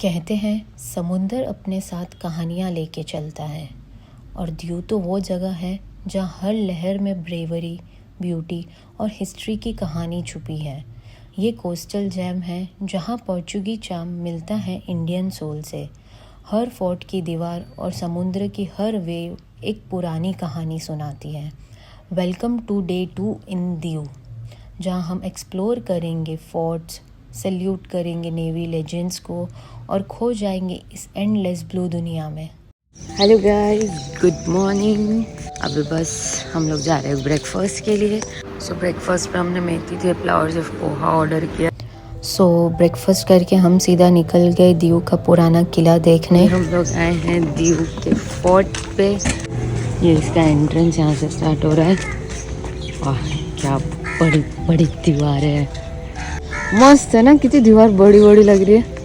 कहते हैं समुंदर अपने साथ कहानियाँ लेके चलता है और दीव तो वो जगह है जहाँ हर लहर में ब्रेवरी, ब्यूटी और हिस्ट्री की कहानी छुपी है। ये कोस्टल जैम है जहाँ पोर्चुगी चार्म मिलता है इंडियन सोल से। हर फोर्ट की दीवार और समुद्र की हर वेव एक पुरानी कहानी सुनाती है। वेलकम टू डे 2 इन दीव, जहाँ हम एक्सप्लोर करेंगे फोर्ट्स, सैल्यूट करेंगे नेवी लेजेंड्स को और खो जाएंगे इस एंडलेस ब्लू दुनिया में। Hello guys, good morning. अभी बस हम लोग जा रहे हैं ब्रेकफास्ट के लिए। ब्रेकफास्ट पे हमने मेथी थेपला और सिर्फ पोहा ऑर्डर किया। ब्रेकफास्ट करके हम सीधा निकल गए दीव का पुराना किला देखने। हम लोग आए हैं दीव के फोर्ट पे। ये इसका एंट्रेंस यहाँ से स्टार्ट हो रहा है। वाह, क्या बड़ी बड़ी दीवार है। मस्त है ना, कितनी दीवार बड़ी बड़ी लग रही है।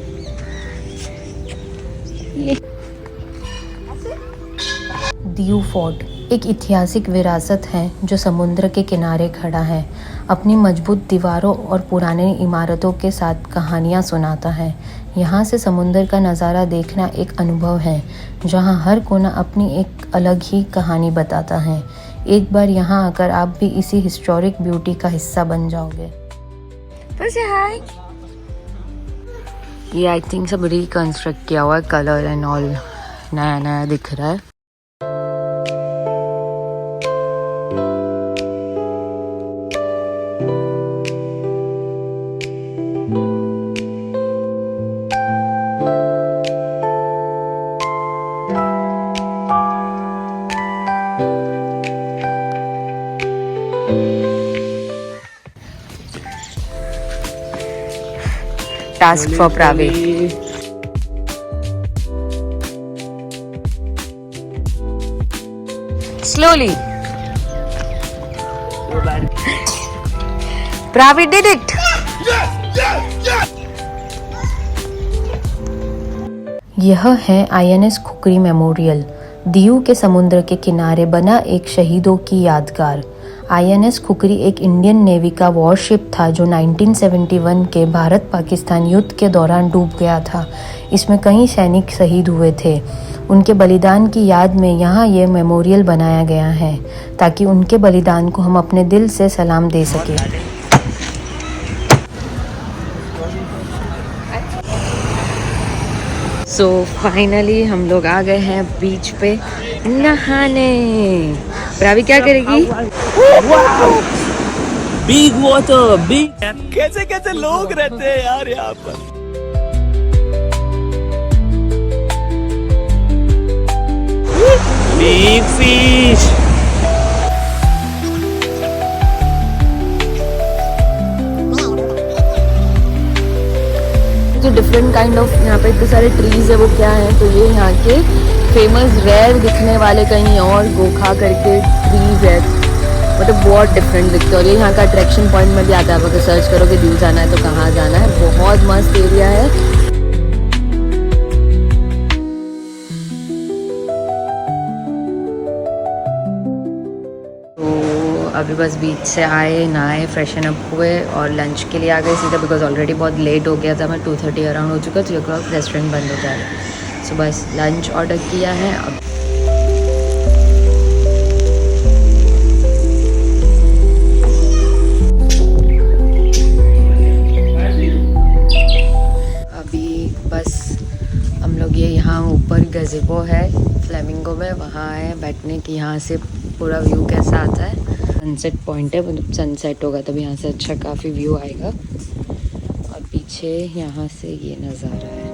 दीव फोर्ट एक ऐतिहासिक विरासत है जो समुद्र के किनारे खड़ा है। अपनी मजबूत दीवारों और पुराने इमारतों के साथ कहानियाँ सुनाता है। यहाँ से समुद्र का नज़ारा देखना एक अनुभव है जहाँ हर कोना अपनी एक अलग ही कहानी बताता है। एक बार यहाँ आकर आप भी इसी हिस्टोरिक ब्यूटी का हिस्सा बन जाओगे। हाय। ये आई थिंक सब रिकंस्ट्रक्ट किया हुआ है, कलर एंड ऑल नया नया दिख रहा है। Task for Pravi. Slowly. Pravi did it. यह है INS खुकरी मेमोरियल, दीव के समुद्र के किनारे बना एक शहीदों की यादगार। INS खुकरी एक इंडियन नेवी का वॉरशिप था जो 1971 के भारत पाकिस्तान युद्ध के दौरान डूब गया था। इसमें कई सैनिक शहीद हुए थे। उनके बलिदान की याद में यहाँ ये मेमोरियल बनाया गया है ताकि उनके बलिदान को हम अपने दिल से सलाम दे सकें। फाइनली हम लोग आ गए हैं बीच पे नहाने। प्रावी क्या करेगी? Big water, big. कैसे कैसे लोग रहते हैं यार यहाँ पर। Big fish. जो डिफरेंट काइंड ऑफ यहाँ पे इतने सारे ट्रीज है वो क्या है, तो ये यहाँ के फेमस रेयर दिखने वाले कहीं और गोखा करके ट्रीज है। मतलब बहुत डिफरेंट दिखते हैं और ये यहाँ का अट्रैक्शन पॉइंट में भी आता है। अगर सर्च करोगे दीव जाना है तो कहाँ जाना है। बहुत मस्त एरिया है। तो अभी बस बीच से आए, नहाए, फ्रेशन अप हुए और लंच के लिए आ गए सीधा, बिकॉज ऑलरेडी बहुत लेट हो गया था। मैं 2:30 अराउंड हो चुका, 3 o'clock रेस्टोरेंट बंद हो जाएगा। सो बस लंच ऑर्डर किया है। अब हम लोग ये यहाँ ऊपर गज़ेबो है फ्लेमिंगो में, वहाँ आए बैठने की। यहाँ से पूरा व्यू कैसा आता है। सनसेट पॉइंट है, मतलब सनसेट होगा तब यहाँ से अच्छा काफ़ी व्यू आएगा। और पीछे यहाँ से ये नज़ारा है।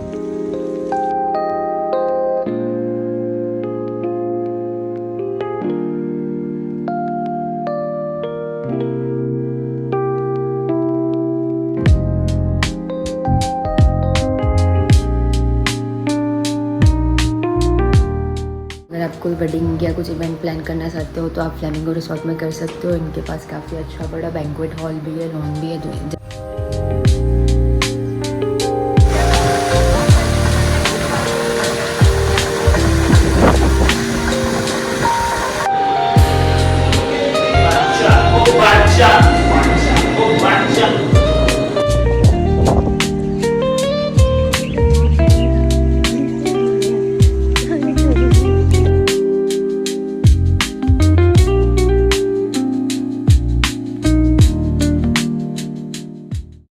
अगर आप कोई वेडिंग या कुछ इवेंट प्लान करना चाहते हो तो आप फ्लेमिंगो रिसोर्ट में कर सकते हो। इनके पास काफ़ी अच्छा बड़ा बैंक्वेट हॉल भी है, लॉन भी है।